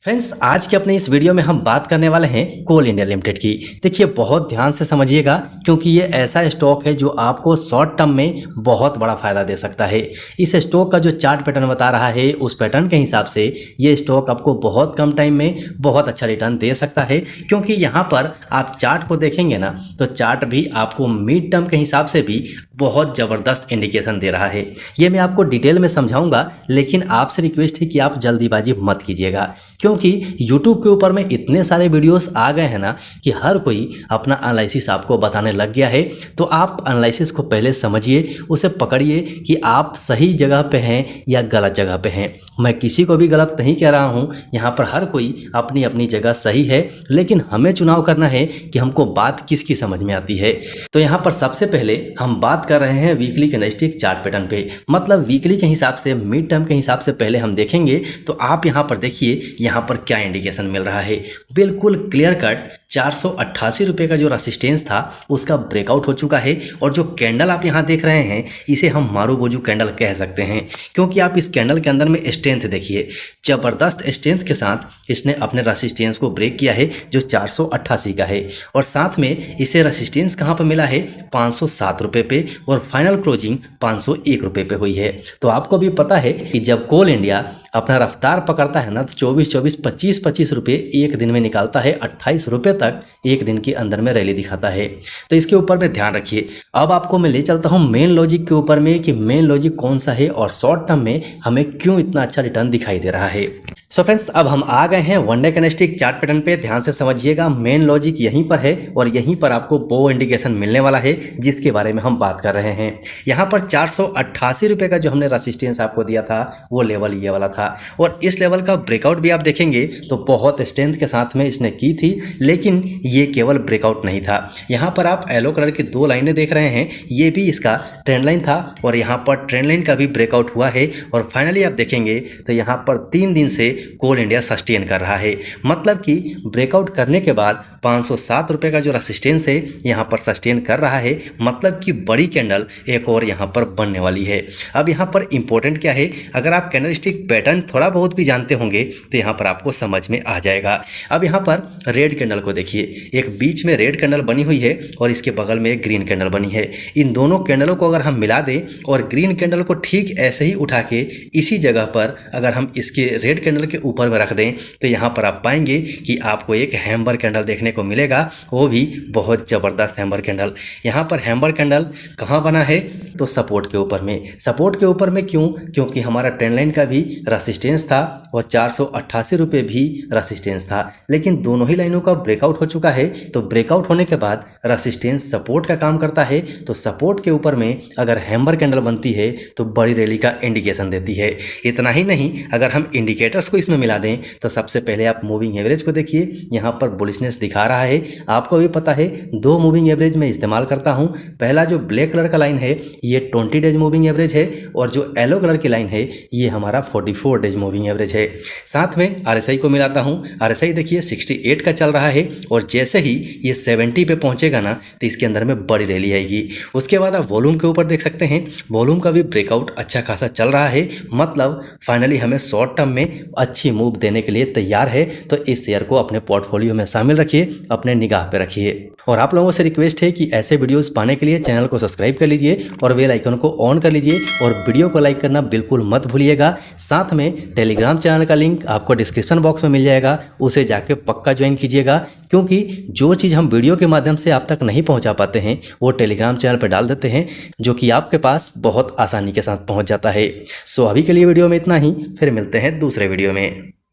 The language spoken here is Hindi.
फ्रेंड्स, आज के अपने इस वीडियो में हम बात करने वाले हैं कोल इंडिया लिमिटेड की। देखिए, बहुत ध्यान से समझिएगा क्योंकि ये ऐसा स्टॉक है जो आपको शॉर्ट टर्म में बहुत बड़ा फायदा दे सकता है। इस स्टॉक का जो चार्ट पैटर्न बता रहा है उस पैटर्न के हिसाब से ये स्टॉक आपको बहुत कम टाइम में बहुत अच्छा रिटर्न दे सकता है, क्योंकि यहाँ पर आप चार्ट को देखेंगे ना तो चार्ट भी आपको मिड टर्म के हिसाब से भी बहुत ज़बरदस्त इंडिकेशन दे रहा है। ये मैं आपको डिटेल में समझाऊंगा, लेकिन आपसे रिक्वेस्ट है कि आप जल्दीबाजी मत कीजिएगा, क्योंकि YouTube के ऊपर में इतने सारे वीडियोस आ गए हैं ना कि हर कोई अपना एनालिसिस आपको बताने लग गया है। तो आप एनालिसिस को पहले समझिए, उसे पकड़िए कि आप सही जगह पे हैं या गलत जगह पे हैं। मैं किसी को भी गलत नहीं कह रहा हूँ, यहाँ पर हर कोई अपनी अपनी जगह सही है, लेकिन हमें चुनाव करना है कि हमको बात किसकी समझ में आती है। तो यहाँ पर सबसे पहले हम बात कर रहे हैं वीकली कैंडलस्टिक चार्ट पैटर्न पे, मतलब वीकली के हिसाब से, मिड टर्म के हिसाब से पहले हम देखेंगे। तो आप यहाँ पर देखिए, यहाँ पर क्या इंडिकेशन मिल रहा है। बिल्कुल क्लियर कट 488 रुपये का जो रेसिस्टेंस था उसका ब्रेकआउट हो चुका है, और जो कैंडल आप यहाँ देख रहे हैं इसे हम मारूबोजू कैंडल कह सकते हैं, क्योंकि आप इस कैंडल के अंदर में स्ट्रेंथ देखिए, ज़बरदस्त स्ट्रेंथ के साथ इसने अपने रेसिस्टेंस को ब्रेक किया है जो 488 का है। और साथ में इसे रेसिस्टेंस कहाँ पर मिला है, 507 रुपये पे, और फाइनल क्लोजिंग 501 रुपये पे हुई है। तो आपको भी पता है कि जब कोल इंडिया अपना रफ्तार पकड़ता है ना तो 24-24, 25-25 रुपये एक दिन में निकालता है, 28 रुपये तक एक दिन के अंदर में रैली दिखाता है। तो इसके ऊपर में ध्यान रखिए। अब आपको मैं ले चलता हूँ मेन लॉजिक के ऊपर में कि मेन लॉजिक कौन सा है और शॉर्ट टर्म में हमें क्यों इतना अच्छा रिटर्न दिखाई दे रहा है। सो फ्रेंड्स, अब हम आ गए हैं one day candlestick chart pattern पे। ध्यान से समझिएगा, मेन लॉजिक यहीं पर है और यहीं पर आपको वो इंडिकेशन मिलने वाला है जिसके बारे में हम बात कर रहे हैं। यहाँ पर 488 रुपये का जो हमने रेसिस्टेंस आपको दिया था वो लेवल ये वाला था, और इस लेवल का ब्रेकआउट भी आप देखेंगे तो बहुत स्ट्रेंथ के साथ में इसने की थी, लेकिन ये केवल ब्रेकआउट नहीं था। यहाँ पर आप येलो कलर की दो लाइनें देख रहे हैं, ये भी इसका ट्रेंड लाइन था, और यहाँ पर ट्रेंड लाइन का भी ब्रेकआउट हुआ है। और फाइनली आप देखेंगे तो यहाँ पर 3 दिन से कोल इंडिया सस्टेन कर रहा है, मतलब कि ब्रेकआउट करने के बाद 507 रुपये का जो रेसिस्टेंस है यहाँ पर सस्टेन कर रहा है, मतलब कि बड़ी कैंडल एक और यहाँ पर बनने वाली है। अब यहाँ पर इंपॉर्टेंट क्या है, अगर आप कैंडलस्टिक पैटर्न थोड़ा बहुत भी जानते होंगे तो यहाँ पर आपको समझ में आ जाएगा। अब यहाँ पर रेड कैंडल को देखिए, एक बीच में रेड कैंडल बनी हुई है और इसके बगल में एक ग्रीन कैंडल बनी है। इन दोनों कैंडलों को अगर हम मिला दें और ग्रीन कैंडल को ठीक ऐसे ही उठा के इसी जगह पर अगर हम इसके रेड कैंडल के ऊपर में रख दें तो यहाँ पर आप पाएंगे कि आपको एक हैमर कैंडल देखने को मिलेगा, वो भी बहुत ज़बरदस्त हैमर कैंडल। यहाँ पर हैमर कैंडल कहाँ बना है, तो सपोर्ट के ऊपर में। सपोर्ट के ऊपर में क्यों, क्योंकि हमारा ट्रेंड लाइन का भी रेसिस्टेंस था और 488 रुपये भी रेसिस्टेंस था, लेकिन दोनों ही लाइनों का ब्रेकआउट हो चुका है। तो ब्रेकआउट होने के बाद रेसिस्टेंस सपोर्ट का काम करता है, तो सपोर्ट के ऊपर में अगर हैमर कैंडल बनती है तो बड़ी रैली का इंडिकेशन देती है। इतना ही नहीं, अगर हम इंडिकेटर्स को इसमें मिला दें तो सबसे पहले आप मूविंग एवरेज को देखिए, यहाँ पर बुलिशनेस दिखा रहा है। आपको भी पता है 2 मूविंग एवरेज में इस्तेमाल करता हूँ। पहला जो ब्लैक कलर का लाइन है ये 20 डेज मूविंग एवरेज है, और जो येलो कलर की लाइन है ये हमारा 44 डेज मूविंग एवरेज है। साथ में RSI को मिलाता हूँ। RSI देखिए 68 का चल रहा है, और जैसे ही ये 70 पे पहुँचेगा ना तो इसके अंदर में बड़ी रैली आएगी। उसके बाद आप वॉल्यूम के ऊपर देख सकते हैं, वॉल्यूम का भी ब्रेकआउट अच्छा खासा चल रहा है, मतलब फाइनली हमें शॉर्ट टर्म में अच्छी मूव देने के लिए तैयार है। तो इस शेयर को अपने पोर्टफोलियो में शामिल रखिए, अपने निगाह पे रखिए। और आप लोगों से रिक्वेस्ट है कि ऐसे वीडियोस पाने के लिए चैनल को सब्सक्राइब कर लीजिए और बेल आइकन को ऑन कर लीजिए, और वीडियो को लाइक करना बिल्कुल मत भूलिएगा। साथ में टेलीग्राम चैनल का लिंक आपको डिस्क्रिप्शन बॉक्स में मिल जाएगा, उसे जाके पक्का ज्वाइन कीजिएगा, क्योंकि जो चीज़ हम वीडियो के माध्यम से आप तक नहीं पहुँचा पाते हैं वो टेलीग्राम चैनल पर डाल देते हैं, जो कि आपके पास बहुत आसानी के साथ पहुँच जाता है। सो अभी के लिए वीडियो में इतना ही, फिर मिलते हैं दूसरे वीडियो में।